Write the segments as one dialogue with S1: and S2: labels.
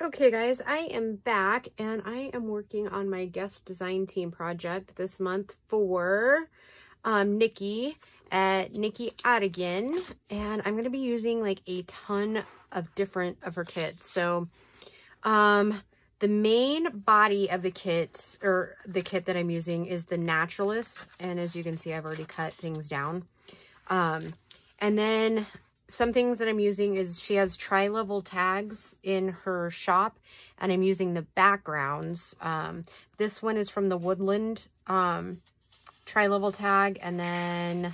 S1: Okay guys, I am back and I am working on my guest design team project this month for Nikki at Nikki Adigan, and I'm going to be using like a ton of different of her kits. So the main body of the kit, or the kit that I'm using, is the Naturalist, and as you can see I've already cut things down. And then some things that I'm using is she has tri-level tags in her shop, and I'm using the backgrounds. This one is from the Woodland tri-level tag, and then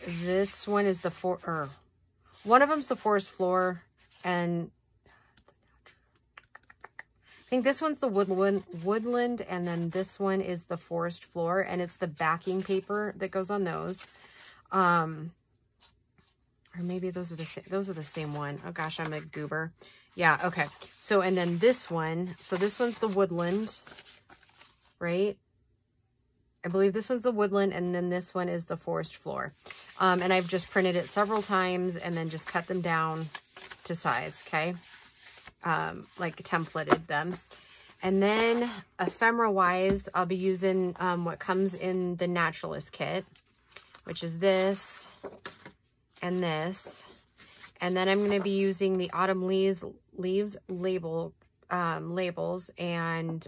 S1: this one is the one of them's the Forest Floor, and I think this one's the Woodland, and then this one is the Forest Floor, and it's the backing paper that goes on those. Or maybe those are the same one. Oh gosh, I'm a goober. Yeah, okay. So, and then this one, so this one's the Woodland, right? I believe this one's the Woodland, and then this one is the Forest Floor. And I've just printed it several times and then just cut them down to size, okay? Like templated them. And then ephemera-wise, I'll be using what comes in the Naturalist kit, which is this and this. And then I'm going to be using the Autumn Leaves labels, and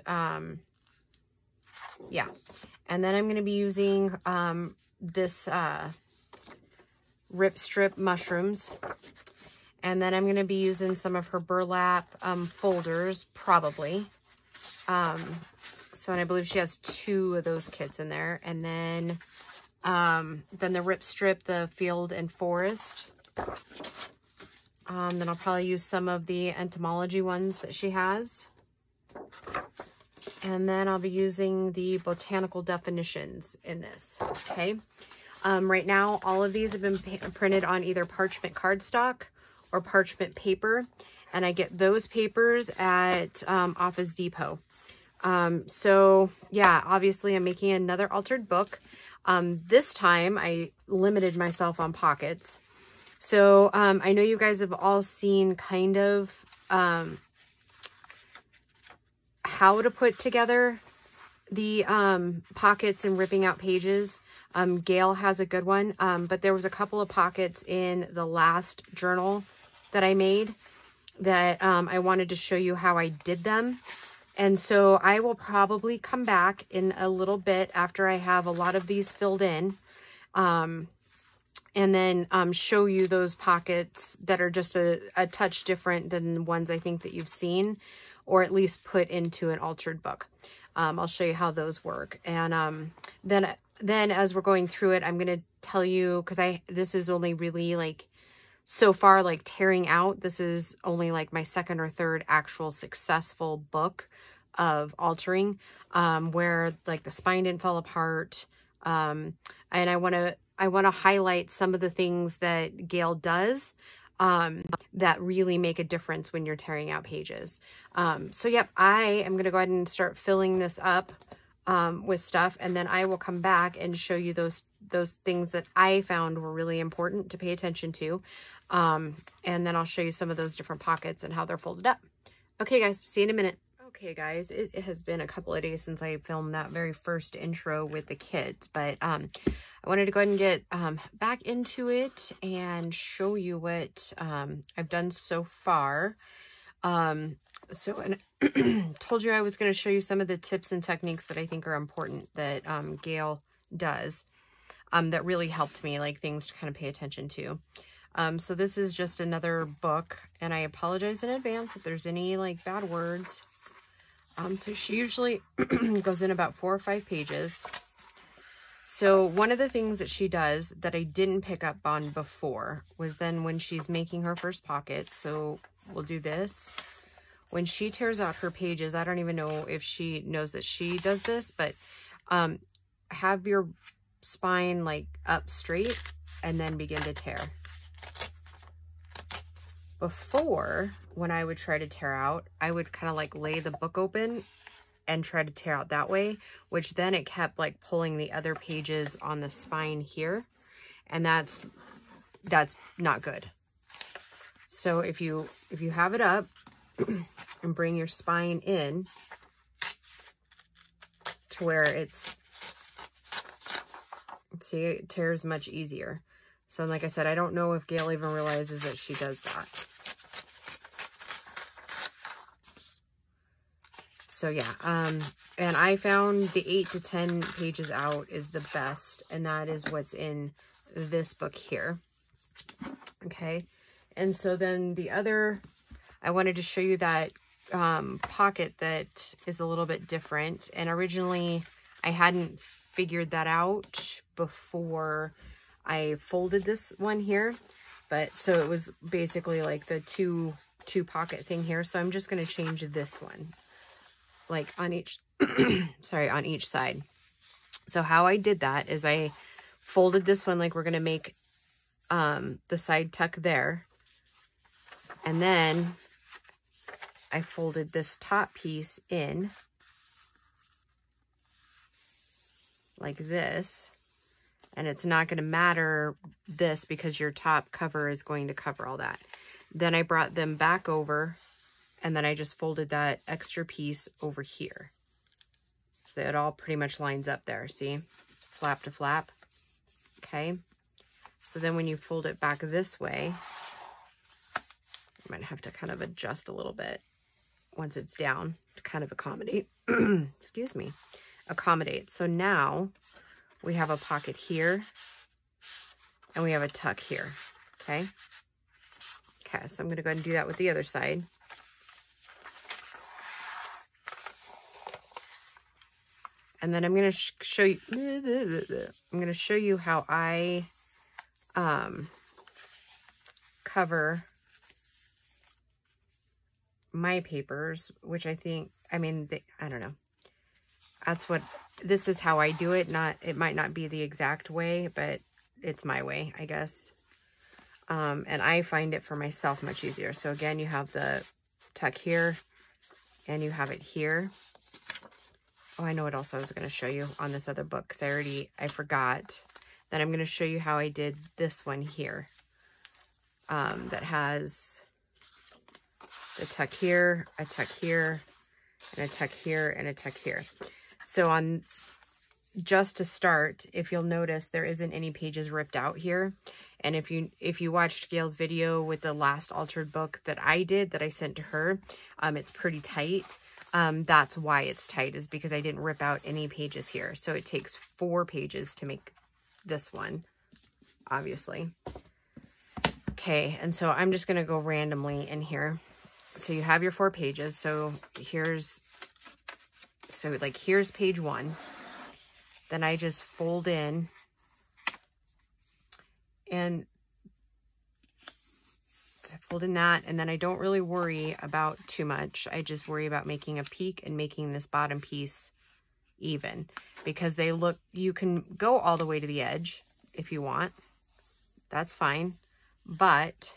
S1: yeah. And then I'm going to be using this Rip Strip mushrooms. And then I'm going to be using some of her burlap folders, probably. So, and I believe she has 2 of those kits in there. And then the Rip Strip, the Field and Forest. Then I'll probably use some of the entomology ones that she has. And then I'll be using the botanical definitions in this, okay? Right now, all of these have been printed on either parchment cardstock or parchment paper, and I get those papers at Office Depot. So yeah, obviously I'm making another altered book. This time I limited myself on pockets. So I know you guys have all seen kind of how to put together the pockets and ripping out pages. Gail has a good one, but there was a couple of pockets in the last journal that I made that I wanted to show you how I did them. And so I will probably come back in a little bit after I have a lot of these filled in, and then show you those pockets that are just a touch different than the ones I think that you've seen, or at least put into an altered book. I'll show you how those work. And then as we're going through it, I'm going to tell you, because this is only really like, so far, like tearing out, this is only like my second or third actual successful book of altering, where like the spine didn't fall apart. And I want to highlight some of the things that Gail does that really make a difference when you're tearing out pages. So yep, I am going to go ahead and start filling this up with stuff, and then I will come back and show you those things that I found were really important to pay attention to. And then I'll show you some of those different pockets and how they're folded up. Okay guys, see you in a minute. Okay guys, it has been a couple of days since I filmed that very first intro with the kids, but I wanted to go ahead and get back into it and show you what I've done so far. And told you I was going to show you some of the tips and techniques that I think are important that Gail does that really helped me, like things to kind of pay attention to. So this is just another book, and I apologize in advance if there's any like bad words. So she usually goes in about 4 or 5 pages. So one of the things that she does that I didn't pick up on before was then when she's making her first pocket. So we'll do this. When she tears out her pages, I don't even know if she knows that she does this, but have your spine like up straight and then begin to tear. Before, when I would try to tear out, I would kind of like lay the book open and try to tear out that way, which then it kept like pulling the other pages on the spine here, and that's not good. So if you have it up, and bring your spine in to where it's, see, it tears much easier. So like I said, I don't know if Gail even realizes that she does that. So yeah, and I found the 8 to 10 pages out is the best, and that is what's in this book here. Okay, and so then the other, I wanted to show you that pocket that is a little bit different, and originally I hadn't figured that out before I folded this one here, but so it was basically like the two pocket thing here. So I'm just going to change this one, like on each, sorry, on each side. So how I did that is I folded this one like we're going to make the side tuck there. And then I folded this top piece in like this. And it's not going to matter this because your top cover is going to cover all that. Then I brought them back over, and then I just folded that extra piece over here. So it all pretty much lines up there, see? Flap to flap. Okay. So then when you fold it back this way, you might have to kind of adjust a little bit once it's down to kind of accommodate. Excuse me. Accommodate. So now we have a pocket here and we have a tuck here. Okay. Okay. So I'm going to go ahead and do that with the other side. And then I'm going to show you, I'm going to show you how I cover my papers, which I think, I mean, I don't know. That's what, this is how I do it. It might not be the exact way, but it's my way, I guess. And I find it for myself much easier. So again, you have the tuck here and you have it here. Oh, I know what else I was going to show you on this other book because I forgot. Then I'm going to show you how I did this one here. That has a tuck here, a tuck here, and a tuck here, and a tuck here. So on, just to start, if you'll notice, there isn't any pages ripped out here. And if you watched Gail's video with the last altered book that I did, that I sent to her, it's pretty tight. That's why it's tight, is because I didn't rip out any pages here. So it takes 4 pages to make this one, obviously. Okay, and so I'm just going to go randomly in here. So you have your 4 pages. So here's page 1. Then I just fold in and I fold in that, and then I don't really worry about too much. I just worry about making a peak and making this bottom piece even, because they look, you can go all the way to the edge if you want. That's fine, but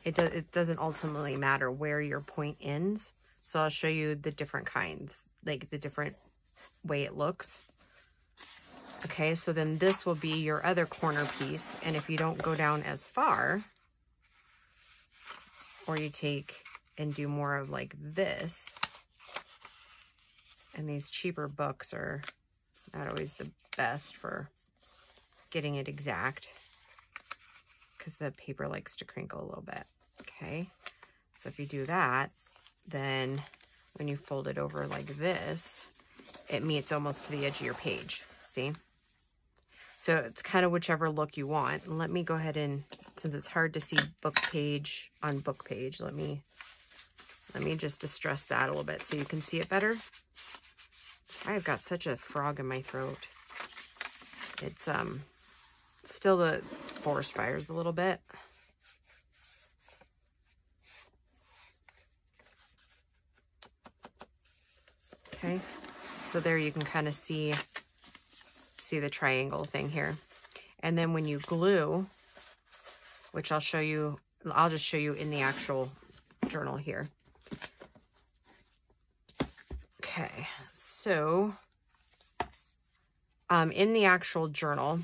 S1: it doesn't ultimately matter where your point ends. So I'll show you the different kinds, like the different way it looks. Okay, so then this will be your other corner piece. And if you don't go down as far, or you take and do more of like this, and these cheaper books are not always the best for getting it exact because the paper likes to crinkle a little bit. Okay, so if you do that, then when you fold it over like this, it meets almost to the edge of your page. See? So it's kind of whichever look you want. And let me go ahead and, since it's hard to see book page on book page, let me just distress that a little bit so you can see it better. I've got such a frog in my throat. It's still the forest fires a little bit. Okay, so there you can kind of see the triangle thing here. And then when you glue, which I'll show you, I'll just show you in the actual journal here. Okay, so in the actual journal,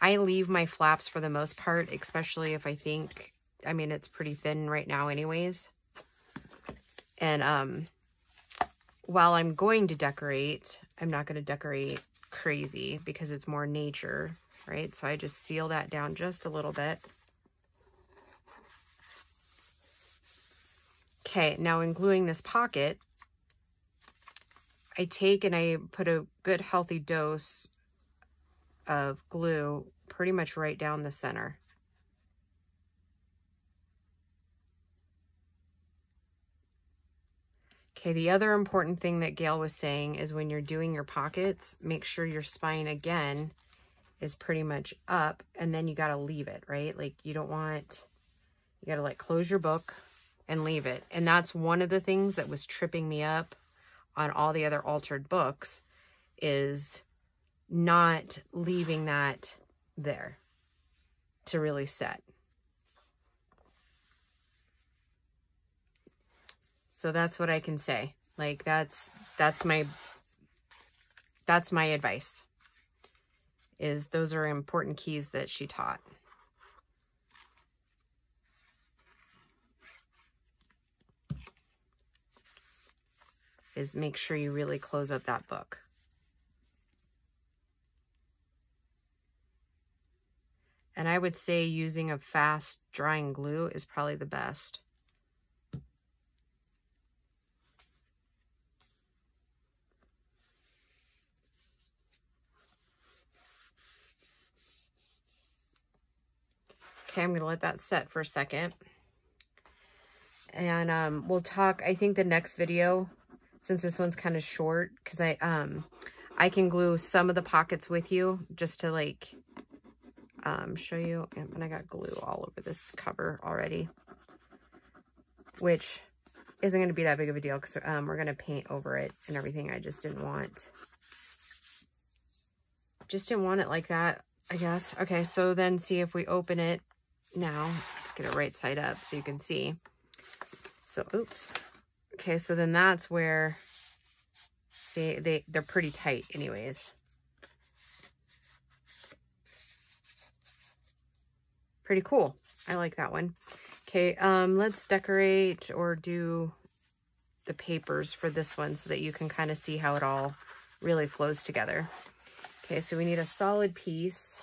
S1: I leave my flaps for the most part, especially if I think, I mean, it's pretty thin right now anyways. And while I'm going to decorate, I'm not going to decorate crazy because it's more nature, right? So I just seal that down just a little bit. Okay, now in gluing this pocket, I take and I put a good healthy dose of glue pretty much right down the center. Okay, the other important thing that Gail was saying is when you're doing your pockets, make sure your spine again is pretty much up, and then you got to leave it, right? Like you don't want, you got to like close your book and leave it. And that's one of the things that was tripping me up on all the other altered books, is not leaving that there to really set. So that's what I can say. Like that's my advice, is those are important keys that she taught. Is make sure you really close up that book. And I would say using a fast drying glue is probably the best. Okay, I'm going to let that set for a second. And we'll talk, I think the next video, since this one's kind of short, because I can glue some of the pockets with you just to like show you. And I got glue all over this cover already, which isn't going to be that big of a deal because we're going to paint over it and everything. I just didn't want it like that, I guess. Okay, so then see if we open it now. Let's get it right side up so you can see. So, oops. Okay, so then that's where, see, they're pretty tight anyways. Pretty cool. I like that one. Okay, let's decorate or do the papers for this one so that you can kind of see how it all really flows together. Okay, so we need a solid piece,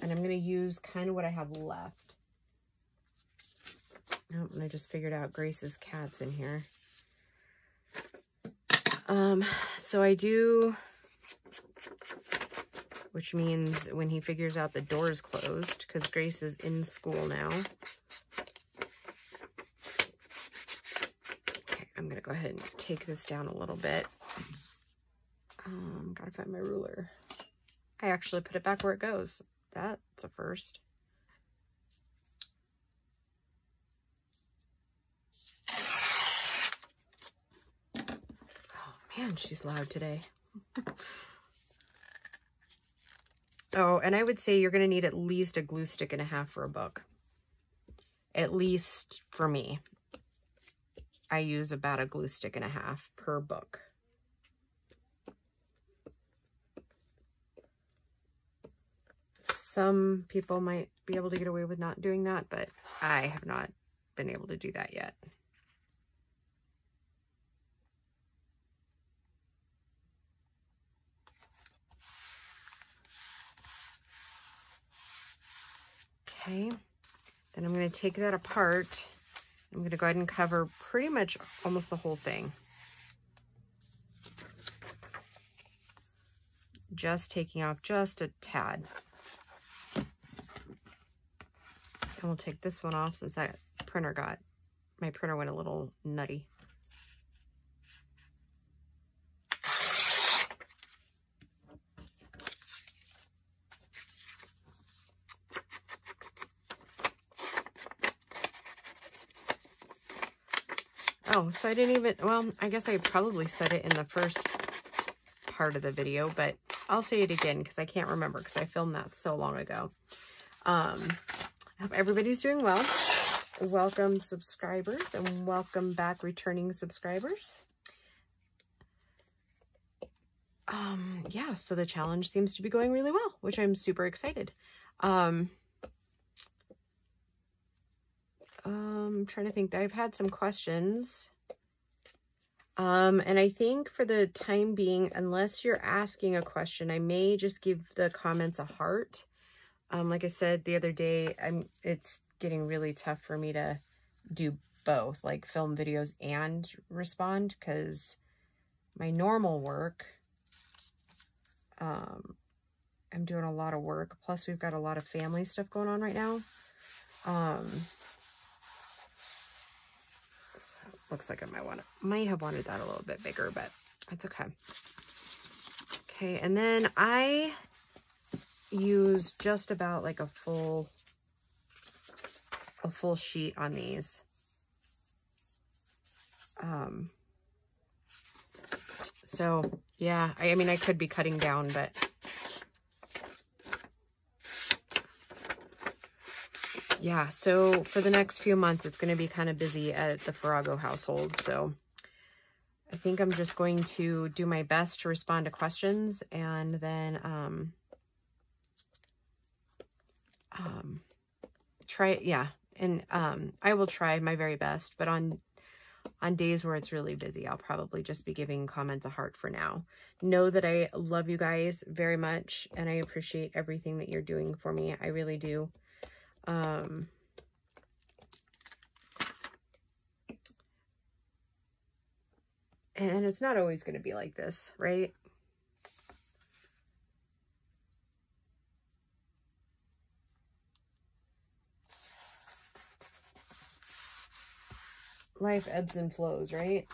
S1: and I'm going to use kind of what I have left. Oh, and I just figured out Grace's cat's in here. So I do, which means when he figures out the door's closed, because Grace is in school now. Okay, I'm going to go ahead and take this down a little bit. Gotta find my ruler. I actually put it back where it goes. That's a first. Man, she's loud today. Oh, and I would say you're going to need at least a glue stick and a half for a book. At least for me. I use about a glue stick and a half per book. Some people might be able to get away with not doing that, but I have not been able to do that yet. Okay, then I'm going to take that apart. I'm going to go ahead and cover pretty much almost the whole thing. Just taking off just a tad. And we'll take this one off since my printer went a little nutty. Oh, so I didn't even, well, I guess I probably said it in the first part of the video, but I'll say it again because I can't remember because I filmed that so long ago. I hope everybody's doing well. Welcome subscribers and welcome back returning subscribers. Yeah, so the challenge seems to be going really well, which I'm super excited. I'm trying to think. I've had some questions And I think for the time being, unless you're asking a question, I may just give the comments a heart. Like I said the other day, it's getting really tough for me to do both, like film videos and respond, because my normal work, I'm doing a lot of work. Plus we've got a lot of family stuff going on right now. Looks like I might have wanted that a little bit bigger, but that's okay. Okay, and then I use just about like a full sheet on these. So yeah, I mean, I could be cutting down, but yeah, so for the next few months, it's going to be kind of busy at the Farago household. So I think I'm just going to do my best to respond to questions, and then try, yeah. And I will try my very best, but on days where it's really busy, I'll probably just be giving comments a heart for now. Know that I love you guys very much, and I appreciate everything that you're doing for me. I really do. And it's not always going to be like this, right? Life ebbs and flows, right?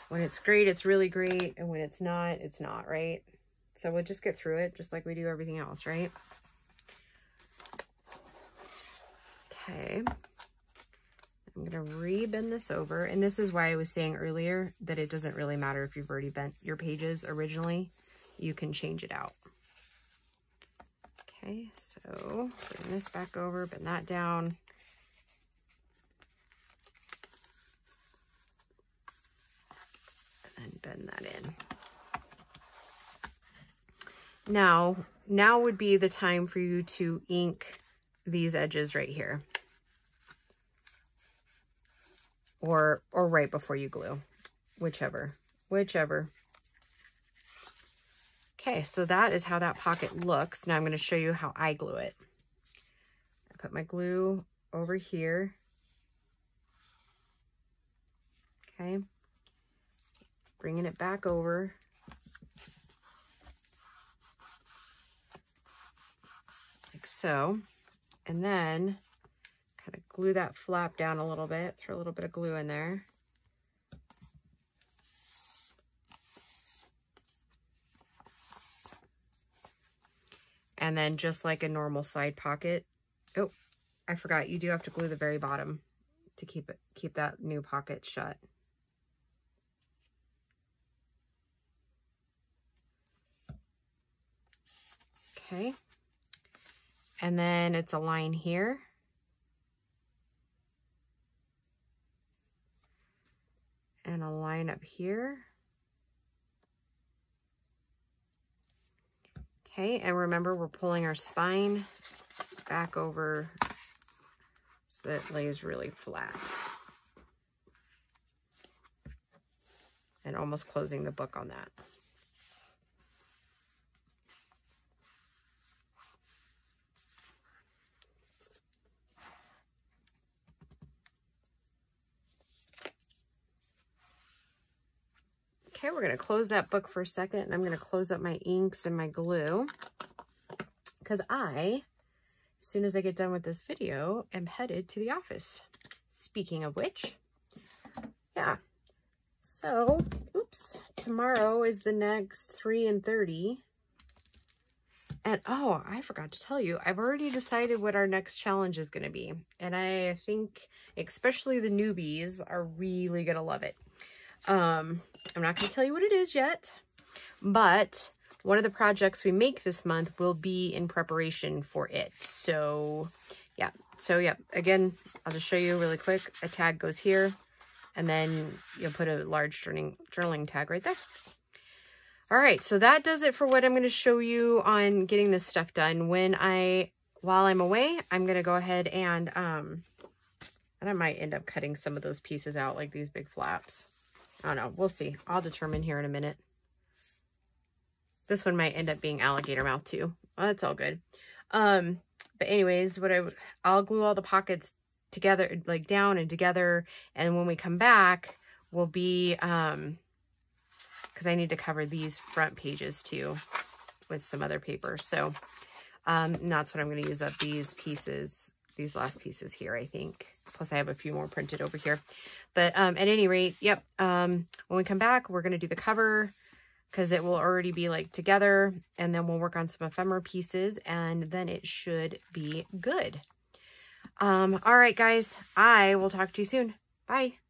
S1: When it's great, it's really great. And when it's not, right? So we'll just get through it just like we do everything else, right? Okay. I'm going to re-bend this over. And this is why I was saying earlier that it doesn't really matter if you've already bent your pages originally. You can change it out. Okay, so bring this back over, bend that down. And bend that in. Now would be the time for you to ink these edges right here. Or right before you glue, whichever. Okay, so that is how that pocket looks. Now I'm going to show you how I glue it. I put my glue over here. Okay. Bringing it back over. Like so. And then kind of glue that flap down a little bit. Throw a little bit of glue in there. And then just like a normal side pocket. Oh, I forgot. You do have to glue the very bottom to keep that new pocket shut. Okay. And then it's a line here. And a line up here. Okay, and remember we're pulling our spine back over so that it lays really flat. And almost closing the book on that. Okay, we're going to close that book for a second, and I'm going to close up my inks and my glue because as soon as I get done with this video, am headed to the office. Speaking of which, yeah, so, oops, tomorrow is the next 3:30. And oh, I forgot to tell you, I've already decided what our next challenge is going to be. And I think especially the newbies are really going to love it. I'm not going to tell you what it is yet, but one of the projects we make this month will be in preparation for it. So yeah, again, I'll just show you really quick. A tag goes here, and then you'll put a large journaling tag right there. All right, so that does it for what I'm going to show you on getting this stuff done. While I'm away, I'm going to go ahead and I'm And I might end up cutting some of those pieces out, like these big flaps. I don't know. We'll see. I'll determine here in a minute. This one might end up being alligator mouth too. Well, that's all good. But anyways, I'll glue all the pockets together, like down and together. And when we come back, we'll be, because I need to cover these front pages too with some other paper. So and that's what I'm going to use up these pieces, these last pieces here, I think. Plus I have a few more printed over here. But at any rate, yep. When we come back, we're going to do the cover because it will already be like together, and then we'll work on some ephemera pieces, and then it should be good. All right, guys, I will talk to you soon. Bye.